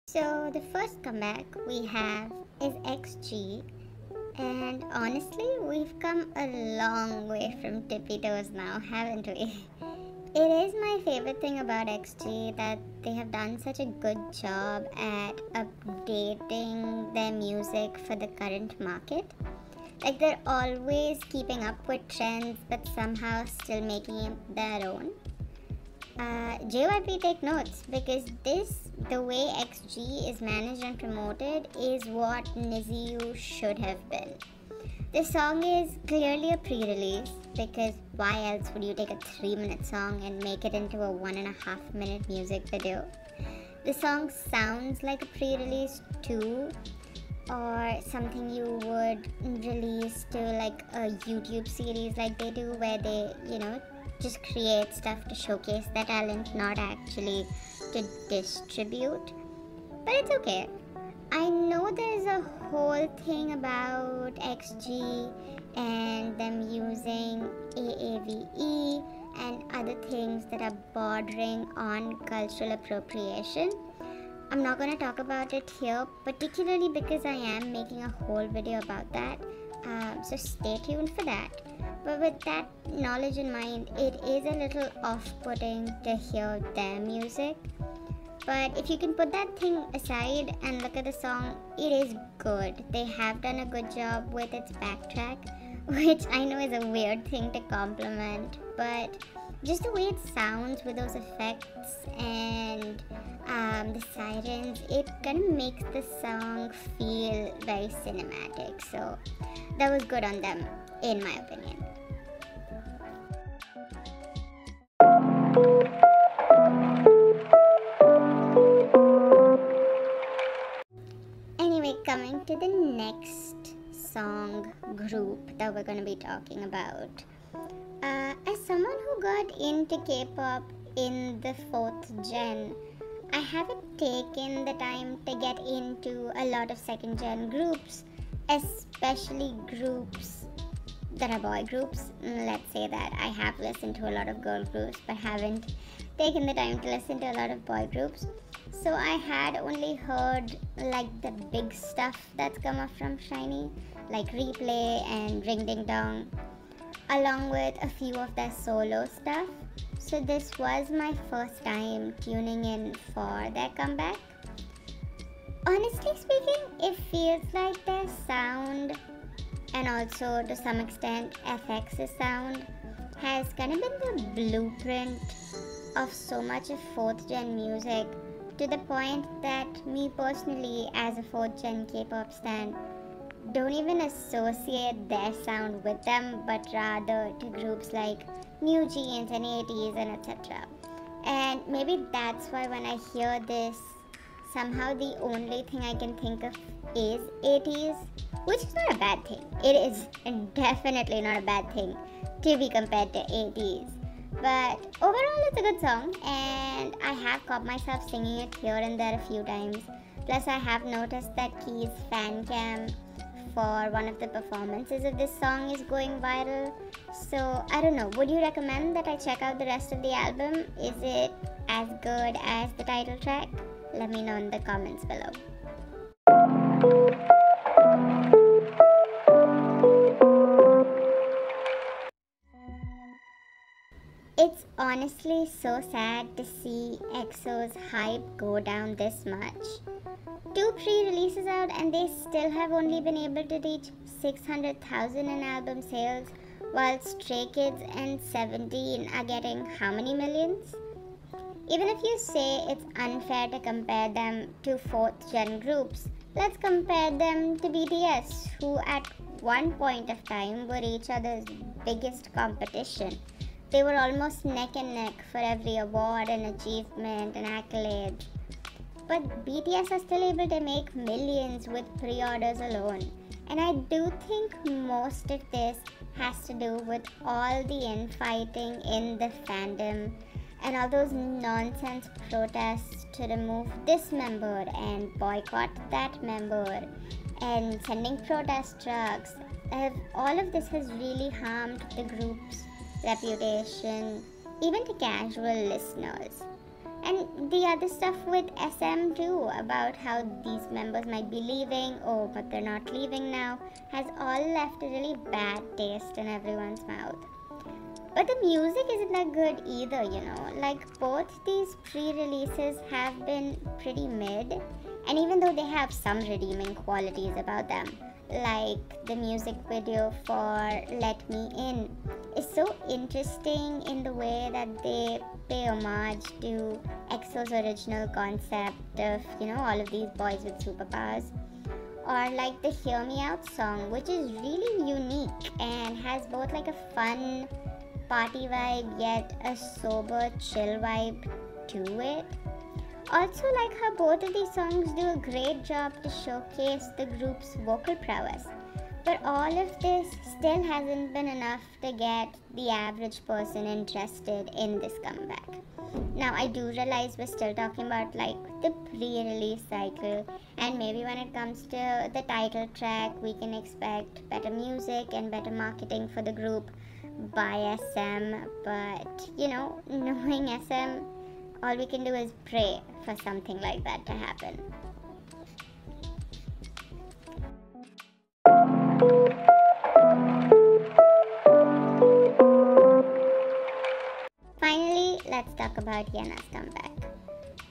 So the first comeback we have is XG, and honestly we've come a long way from tippy toes now, haven't we? It is my favorite thing about XG that they have done such a good job at updating their music for the current market. Like, they're always keeping up with trends but somehow still making it their own. JYP, take notes, because the way XG is managed and promoted is what Niziu should have been. This song is clearly a pre-release, because why else would you take a 3-minute song and make it into a 1.5-minute music video? The song sounds like a pre-release too, or something you would release to like a YouTube series like they do, where they, just create stuff to showcase their talent, not actually to distribute. But it's okay. I know there's a whole thing about XG and them using AAVE and other things that are bordering on cultural appropriation. I'm not going to talk about it here, particularly because I am making a whole video about that, so stay tuned for that. But with that knowledge in mind, it is a little off-putting to hear their music. But if you can put that thing aside and look at the song, it is good. They have done a good job with its backtrack, which I know is a weird thing to compliment, but just the way it sounds with those effects and the sirens, it kind of makes the song feel very cinematic. So that was good on them, in my opinion. Anyway, coming to the next song group that we're going to be talking about. As someone who got into K-pop in the 4th gen, I haven't taken the time to get into a lot of 2nd gen groups, especially groups that are boy groups. Let's say that I have listened to a lot of girl groups but haven't taken the time to listen to a lot of boy groups. So I had only heard like the big stuff that's come up from SHINee, like Replay and Ring Ding Dong, along with a few of their solo stuff. So this was my first time tuning in for their comeback. Honestly speaking, it feels like their sound, and also to some extent FX's sound, has kind of been the blueprint of so much of 4th gen music, to the point that me personally, as a 4th gen K-pop stan, don't even associate their sound with them, but rather to groups like New Jeans and 80s and etc. And maybe that's why when I hear this, somehow the only thing I can think of is 80s, which is not a bad thing. It is definitely not a bad thing to be compared to 80s. But overall, it's a good song, and I have caught myself singing it here and there a few times. Plus, I have noticed that Key's fan cam for one of the performances of this song is going viral. So, I don't know, would you recommend that I check out the rest of the album? Is it as good as the title track? Let me know in the comments below. It's honestly so sad to see EXO's hype go down this much. 2 pre-releases out and they still have only been able to reach 600,000 in album sales, while Stray Kids and 17 are getting how many millions? Even if you say it's unfair to compare them to 4th gen groups, let's compare them to BTS, who at one point of time were each other's biggest competition. They were almost neck and neck for every award and achievement and accolade. But BTS are still able to make millions with pre-orders alone. And I do think most of this has to do with all the infighting in the fandom and all those nonsense protests to remove this member and boycott that member and sending protest trucks. All of this has really harmed the group's reputation even to casual listeners. And the other stuff with SM too, about how these members might be leaving, oh, but they're not leaving now, has all left a really bad taste in everyone's mouth. But the music isn't that good either, you know. Like, both these pre-releases have been pretty mid, and even though they have some redeeming qualities about them, like the music video for Let Me In is so interesting in the way that they pay homage to EXO's original concept of, you know, all of these boys with superpowers. Or like the Hear Me Out song, which is really unique and has both like a fun party vibe yet a sober chill vibe to it. Also, like how both of these songs do a great job to showcase the group's vocal prowess. But all of this still hasn't been enough to get the average person interested in this comeback. Now, I do realize we're still talking about like the pre-release cycle, and maybe when it comes to the title track, we can expect better music and better marketing for the group by SM. But, you know, knowing SM, all we can do is pray for something like that to happen. Finally, let's talk about YENA's comeback.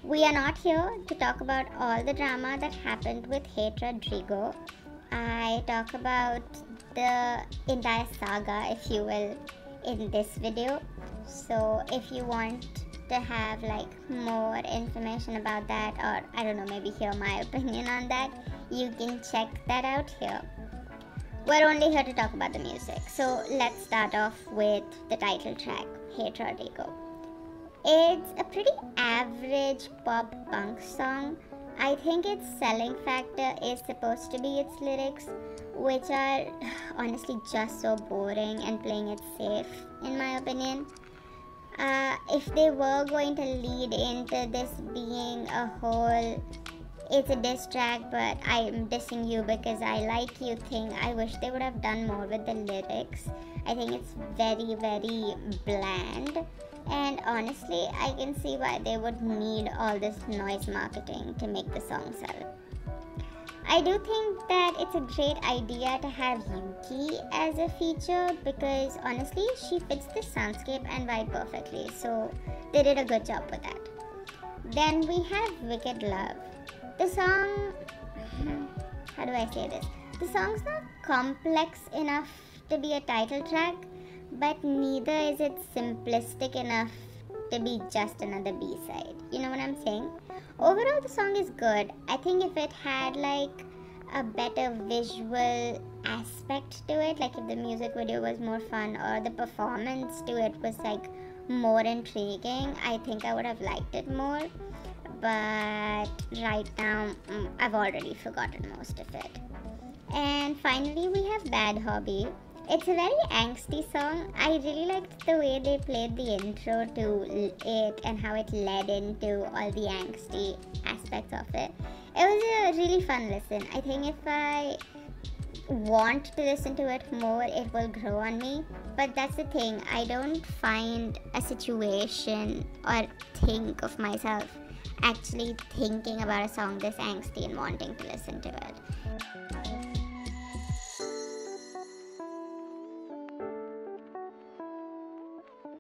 We are not here to talk about all the drama that happened with Hate Rodrigo. I talk about the entire saga, if you will, in this video. So if you want to have like more information about that, or I don't know, maybe hear my opinion on that, you can check that out here. We're only here to talk about the music, so let's start off with the title track, Hate Rodrigo. It's a pretty average pop punk song. I think its selling factor is supposed to be its lyrics, which are honestly just so boring and playing it safe, in my opinion. If they were going to lead into this being a whole, it's a diss track, but I'm dissing you because I like you thing, I wish they would have done more with the lyrics. I think it's very, very bland. And honestly, I can see why they would need all this noise marketing to make the song sell. I do think that it's a great idea to have Yuki as a feature because honestly, she fits the soundscape and vibe perfectly, so they did a good job with that. Then we have Wicked Love. The song, how do I say this? The song's not complex enough to be a title track, but neither is it simplistic enough to be just another B-side. You know what I'm saying? Overall, the song is good. I think if it had like a better visual aspect to it, like if the music video was more fun or the performance to it was like more intriguing, I think I would have liked it more. But right now, I've already forgotten most of it. And finally, we have Bad Hobby. It's a very angsty song. I really liked the way they played the intro to it and how it led into all the angsty aspects of it. It was a really fun listen. I think if I want to listen to it more, it will grow on me. But that's the thing. I don't find a situation or think of myself actually thinking about a song this angsty and wanting to listen to it.